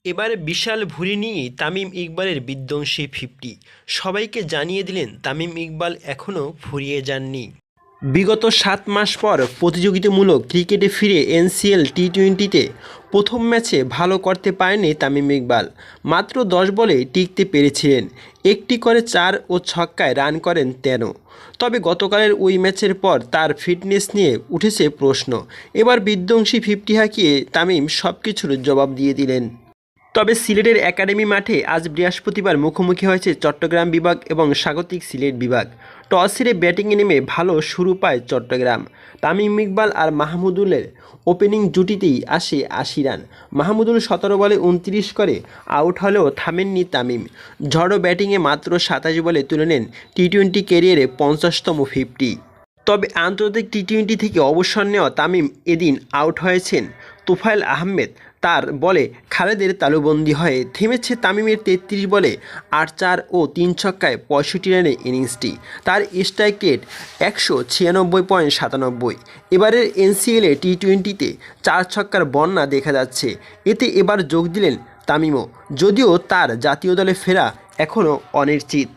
এবার বিশাল ভুঁড়ি নিয়ে তামিম ইকবালের বিধ্বংসী 50। সবাইকে জানিয়ে দিলেন তামিম ইকবাল এখনও ফুরিয়ে যাননি। বিগত 7 মাস পর প্রতিযোগিতামূলক ক্রিকেটে ফিরে এনসিএল টি-20তে প্রথম ম্যাচে ভালো করতে পারেননি তামিম ইকবাল। মাত্র 10 বলে টিকতে পেরেছিলেন, একটি করে 4 ও ছক্কায় রান করেন 13। তবে গতকালের ওই ম্যাচের পর তার ফিটনেস নিয়ে উঠেছে প্রশ্ন। এবার বিধ্বংসী 50 হাঁকিয়ে তামিম সব কিছুর জবাব দিয়ে দিলেন। তবে সিলেটের একাডেমি মাঠে আজ বৃহস্পতিবার মুখোমুখি হয়েছে চট্টগ্রাম বিভাগ এবং স্বাগতিক সিলেট বিভাগ। টস হেরে ব্যাটিংয়ে নেমে ভালো শুরু পায় চট্টগ্রাম। তামিম ইকবাল আর মাহমুদুলের ওপেনিং জুটিতেই আসে 80 রান। মাহমুদুল 17 বলে 29 করে আউট হলেও থামেননি তামিম। ঝড়ো ব্যাটিংয়ে মাত্র 27 বলে তুলে নেন টি-20 ক্যারিয়ারে 50তম 50। তবে আন্তর্জাতিক টি-20 থেকে অবসর নেওয়া তামিম এদিন আউট হয়েছেন। তোফায়েল আহমেদ তার বলে খালেদের তালুবন্দী হয়ে থেমেছে তামিমের 33 বলে 8 ও 3 ছক্কায় 65 রানের ইনিংসটি। তার স্ট্রাইক রেট 196.97। এবারের এনসিএলে টি-20তে 4 ছক্কার বন্যা দেখা যাচ্ছে। এতে এবার যোগ দিলেন তামিমও, যদিও তার জাতীয় দলে ফেরা এখনও অনিশ্চিত।